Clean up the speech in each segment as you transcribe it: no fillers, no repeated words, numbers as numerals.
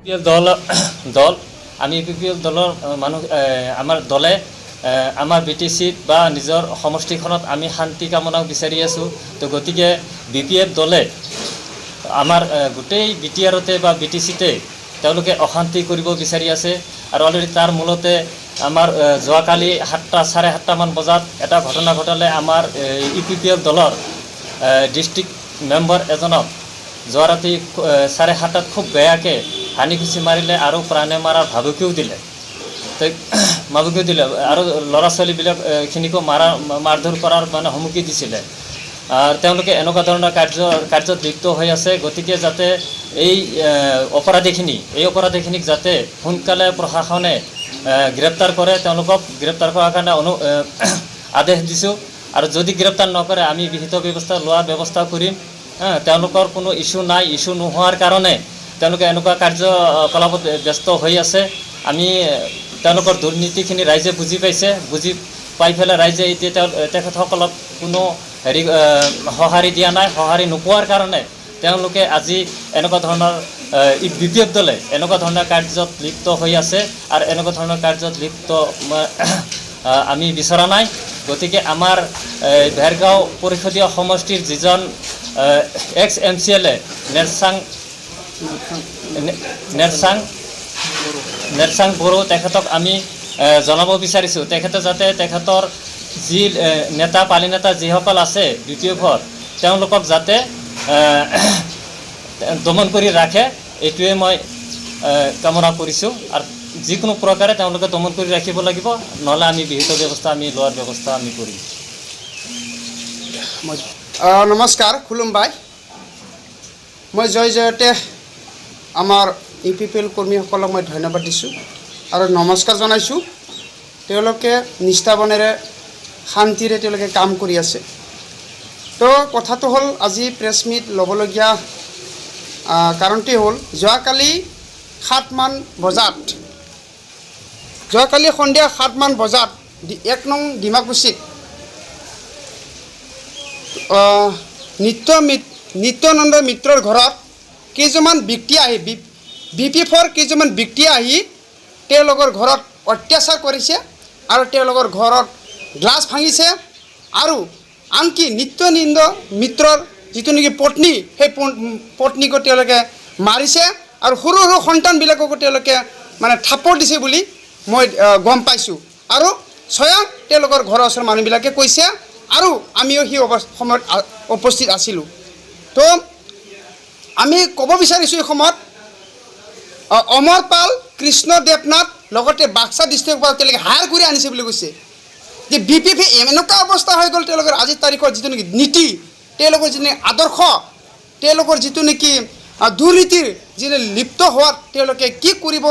UPPL দল আমি UPPL দলৰ মানুহ আমাৰ দলে আমাৰ বিটিচিত বা নিজৰ সমষ্টিখনত আমি শান্তি কামনা বিচাৰি আছোঁ। তো গতিকে বিপিএফ দলে আমাৰ গোটেই বিটিআৰতে বা বিটিচিতে তেওঁলোকে অশান্তি কৰিব বিচাৰি আছে। আৰু অলৰেডি তাৰ মূলতে আমাৰ যোৱাকালি 7:30 7:30 বজাত এটা ঘটনা ঘটালে। আমাৰ ইউপিপিএল দলৰ ডিষ্ট্ৰিক্ট মেম্বাৰ এজনক যোৱা ৰাতি 7:30 খুব বেয়াকৈ হানি খুচি মাৰিলে আৰু প্ৰাণে মাৰাৰ ভাবুকিও দিলে। আৰু ল'ৰা ছোৱালীবিলাকখিনিকো মাৰধৰ কৰাৰ মানে হুমকি দিছিলে। তেওঁলোকে এনেকুৱা ধৰণৰ কাৰ্যত লিপ্ত হৈ আছে। গতিকে যাতে এই অপৰাধীখিনিক যাতে সোনকালে প্ৰশাসনে গ্ৰেপ্তাৰ কৰে, তেওঁলোকক গ্ৰেপ্তাৰ কৰাৰ কাৰণে আদেশ দিছোঁ। আৰু যদি গ্ৰেপ্তাৰ নকৰে আমি বিহিত ব্যৱস্থা লোৱাৰ ব্যৱস্থা কৰিম। তেওঁলোকৰ কোনো ইছ্যু নাই। ইছ্যু নোহোৱাৰ কাৰণে তেওঁলোকে এনেকুৱা কাৰ্যকলাপত ব্যস্ত হৈ আছে। আমি তেওঁলোকৰ দুৰ্নীতিখিনি ৰাইজে বুজি পাইছে। বুজি পাই পেলাই ৰাইজে এতিয়া তেখেতসকলক কোনো সঁহাৰি দিয়া নাই। সঁহাৰি নোপোৱাৰ কাৰণে তেওঁলোকে আজি এনেকুৱা ধৰণৰ বিপিএফ দলে এনেকুৱা ধৰণৰ কাৰ্যত লিপ্ত হৈ আছে। আৰু এনেকুৱা ধৰণৰ কাৰ্যত লিপ্ত আমি বিচৰা নাই। গতিকে আমাৰ ভেৰগাঁও পৰিষদীয় সমষ্টিৰ যিজন এক্স MCLA নেৰচাং বড়ো, তেখেতক আমি জনাব বিচাৰিছোঁ তেখেতে যাতে তেখেতৰ যি পালি নেতা যিসকল আছে বিপিএফৰ তেওঁলোকক যাতে দমন কৰি ৰাখে, এইটোৱে মই কামনা কৰিছোঁ। আৰু যিকোনো প্ৰকাৰে তেওঁলোকে দমন কৰি ৰাখিব লাগিব, নহ'লে আমি বিহিত ব্যৱস্থা লোৱাৰ ব্যৱস্থা আমি কৰিম। নমস্কাৰ, খুলুমবাই। মই জয়তে আমাৰ ইউপিপিএল কৰ্মীসকলক মই ধন্যবাদ দিছোঁ আৰু নমস্কাৰ জনাইছোঁ। তেওঁলোকে নিষ্ঠাৱানেৰে শান্তিৰে তেওঁলোকে কাম কৰি আছে। তো কথাটো হ'ল আজি প্ৰেছ মিট ল'বলগীয়া কাৰণটোৱেই হ'ল যোৱাকালি সন্ধিয়া 7মান বজাত 1 নং ডিমাকুছিত নিত্যানন্দ মিত্ৰৰ ঘৰত কেইজনমান ব্যক্তি আহি বিপিএফৰ কেইজনমান ব্যক্তি আহি তেওঁলোকৰ ঘৰত অত্যাচাৰ কৰিছে আৰু তেওঁলোকৰ ঘৰত গ্লাছ ভাঙিছে। আৰু আনকি নিত্যানন্দ মিত্ৰৰ যিটো নেকি পত্নী, সেই পত্নীকো তেওঁলোকে মাৰিছে আৰু সৰু সৰু সন্তানবিলাককো তেওঁলোকে মানে থাপৰ দিছে বুলি মই গম পাইছোঁ। আৰু স্বয়ং তেওঁলোকৰ ঘৰৰ ওচৰৰ মানুহবিলাকে কৈছে আৰু আমিও সেই সময়ত উপস্থিত আছিলোঁ। তো আমি ক'ব বিচাৰিছোঁ এই সময়ত অমৰ পাল, কৃষ্ণ দেৱনাথ লগতে বাক্সা ডিষ্ট্ৰিক্টৰ পৰা তেওঁলোকে হায়াৰ কৰি আনিছে বুলি কৈছে। যে বিপিএফ এনেকুৱা অৱস্থা হৈ গ'ল, তেওঁলোকৰ আজিৰ তাৰিখৰ যিটো নেকি নীতি, তেওঁলোকৰ যিটো আদৰ্শ, তেওঁলোকৰ যিটো নেকি দুৰ্নীতিৰ যিটো লিপ্ত হোৱাত তেওঁলোকে কি কৰিব,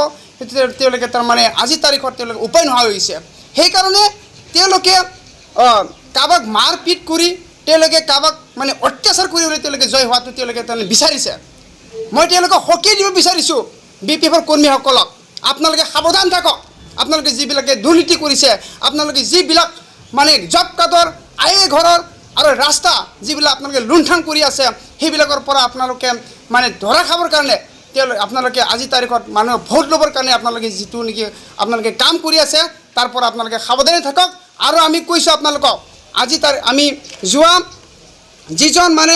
তেওঁলোকে তাৰমানে আজিৰ তাৰিখত তেওঁলোকে উপায় নোহোৱা হৈ গৈছে। সেইকাৰণে তেওঁলোকে কাৰোবাক মাৰপিট কৰি তেওঁলোকে কাৰোবাক মানে অত্যাচাৰ কৰিবলৈ তেওঁলোকে জয় হোৱাটো তেওঁলোকে তাৰমানে বিচাৰিছে। মই তেওঁলোকক সকীয়াই দিব বিচাৰিছোঁ বিপিএফৰ কৰ্মীসকলক, আপোনালোকে সাৱধান থাকক। আপোনালোকে যিবিলাকে দুৰ্নীতি কৰিছে, আপোনালোকে যিবিলাক মানে জব কাৰ্ডৰ, ঘৰৰ আৰু ৰাস্তা যিবিলাক আপোনালোকে লুণ্ঠন কৰি আছে, সেইবিলাকৰ পৰা আপোনালোকে মানে ধৰা খাবৰ কাৰণে আপোনালোকে আজিৰ তাৰিখত মানুহৰ ভোট ল'বৰ কাৰণে আপোনালোকে যিটো নেকি আপোনালোকে কাম কৰি আছে, তাৰ পৰা আপোনালোকে সাৱধানে থাকক। আৰু আমি কৈছোঁ আপোনালোকক, আমি যোৱা যিজন মানে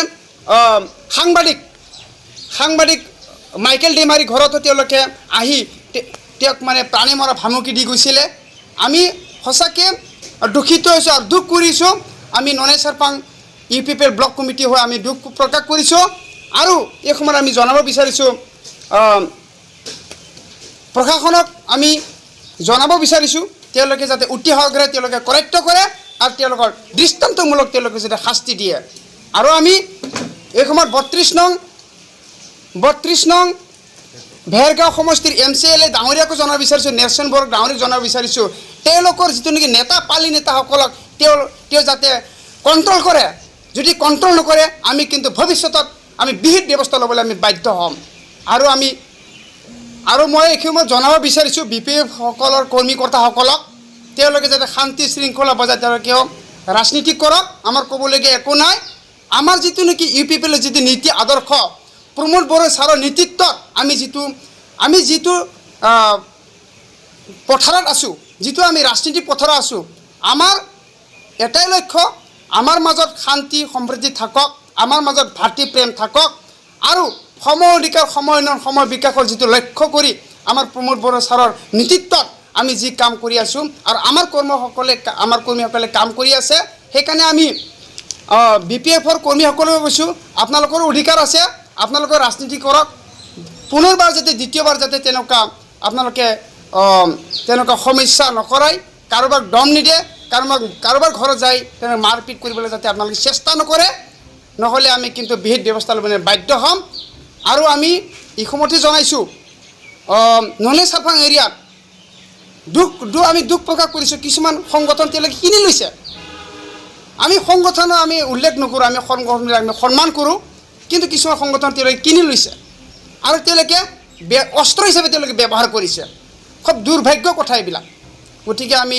সাংবাদিক মাইকেল ডেমাৰী ঘৰতো তেওঁলোকে আহি তেওঁক মানে প্ৰাণে মৰা ভামুকি দি গৈছিলে। আমি সঁচাকৈ দুখিত হৈছোঁ আৰু দুখ কৰিছোঁ। আমি ননে চাৰপাং ইউপিপিএল ব্লক কমিটি হৈ আমি দুখ প্ৰকাশ কৰিছোঁ। আৰু এই সময়ত আমি জনাব বিচাৰিছোঁ প্ৰশাসনক, আমি জনাব বিচাৰিছোঁ তেওঁলোকে যাতে অতি সহকাৰে তেওঁলোকে কৰায়ত্ব কৰে আৰু তেওঁলোকৰ দৃষ্টান্তমূলক তেওঁলোকে যাতে শাস্তি দিয়ে। আৰু আমি এই সময়ত 32 নং ভেৰগাঁও সমষ্টিৰ MCLA ডাঙৰীয়াকো জনাব বিচাৰিছোঁ, নেৰচন বড়োক ডাঙৰীয়াক জনাব বিচাৰিছোঁ, তেওঁলোকৰ যিটো নেকি পালি নেতাসকলক তেওঁ যাতে কণ্ট্ৰল কৰে। যদি কণ্ট্ৰল নকৰে আমি কিন্তু ভৱিষ্যতত আমি বিহিত ব্যৱস্থা ল'বলৈ আমি বাধ্য হ'ম। আৰু মই এই সময়ত জনাব বিচাৰিছোঁ বিপিএফ সকলৰ কৰ্মীকৰ্তাসকলক, তেওঁলোকে যাতে শান্তি শৃংখলা বজাই তেওঁলোকেও ৰাজনীতি কৰক। আমাৰ ক'বলগীয়া একো নাই। আমাৰ যিটো নেকি ইউপিপিএলৰ যিটো নীতি আদৰ্শ, প্ৰমোদ বড়ো ছাৰৰ নেতৃত্বত আমি যিটো আমি যিটো পথাৰত আছোঁ, যিটো আমি ৰাজনীতি পথাৰত আছোঁ, আমাৰ এটাই লক্ষ্য, আমাৰ মাজত শান্তি সমৃদ্ধি থাকক, আমাৰ মাজত ভাতৃ প্ৰেম থাকক, আৰু সময় অধিকাৰ, সময় উন্নয়ন, সময় বিকাশৰ যিটো লক্ষ্য কৰি আমাৰ প্ৰমোদ বড়ো ছাৰৰ নেতৃত্বত আমি যি কাম কৰি আছোঁ আৰু আমাৰ কৰ্মীসকলে কাম কৰি আছে। সেইকাৰণে আমি BPFৰ কৰ্মীসকলেও কৈছোঁ, আপোনালোকৰো অধিকাৰ আছে, আপোনালোকে ৰাজনীতি কৰক, পুনৰবাৰ যাতে দ্বিতীয়বাৰ যাতে আপোনালোকে তেনেকুৱা সমস্যা নকৰায়, কাৰোবাক দম নিদিয়ে, কাৰোবাৰ ঘৰত যায় তেনেকৈ মাৰপিট কৰিবলৈ যাতে আপোনালোকে চেষ্টা নকৰে, নহ'লে আমি কিন্তু বিহিত ব্যৱস্থা ল'বলৈ বাধ্য হ'ম। আৰু আমি ইতিমধ্যে জনাইছোঁ, ননে চাফাং এৰিয়াত আমি দুখ প্ৰকাশ কৰিছোঁ, কিছুমান সংগঠন তেওঁলোকে কিনি লৈছে। আমি সংগঠনৰ আমি উল্লেখ নকৰোঁ, আমি সংগঠনবিলাক আমি সন্মান কৰোঁ, কিন্তু কিছুমান সংগঠন তেওঁলোকে কিনি লৈছে আৰু তেওঁলোকে অস্ত্ৰ হিচাপে তেওঁলোকে ব্যৱহাৰ কৰিছে। খুব দুৰ্ভাগ্য কথা এইবিলাক। গতিকে আমি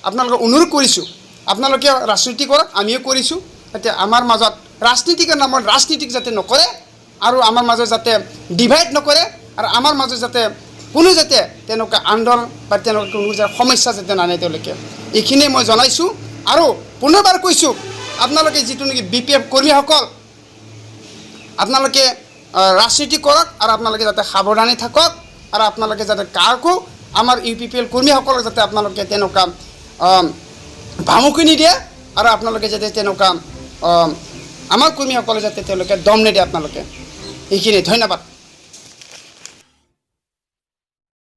আপোনালোকক অনুৰোধ কৰিছোঁ, আপোনালোকে ৰাজনীতি কৰক, আমিও কৰিছোঁ, যাতে আমাৰ মাজত ৰাজনীতিকৰ নামত ৰাজনীতিক যাতে নকৰে, আৰু আমাৰ মাজত যাতে ডিভাইড নকৰে, আৰু আমাৰ মাজত যাতে কোনো যাতে তেনেকুৱা আন্দোলন বা তেনেকুৱা কোনো সমস্যা যাতে নানে তেওঁলোকে, এইখিনিয়ে মই জনাইছোঁ। আৰু পুনৰবাৰ কৈছোঁ, আপোনালোকে যিটো নেকি BPF কৰ্মীসকল, আপোনালোকে ৰাজনীতি কৰক, আৰু আপোনালোকে যাতে সাৱধানে থাকক, আৰু আপোনালোকে যাতে কাকো আমাৰ UPPL কৰ্মীসকলক যাতে আপোনালোকে তেনেকুৱা ভামুকি নিদিয়ে, আৰু আপোনালোকে যাতে তেনেকুৱা আমাৰ কৰ্মীসকলে যাতে তেওঁলোকে দম নিদিয়ে আপোনালোকে। এইখিনি, ধন্যবাদ।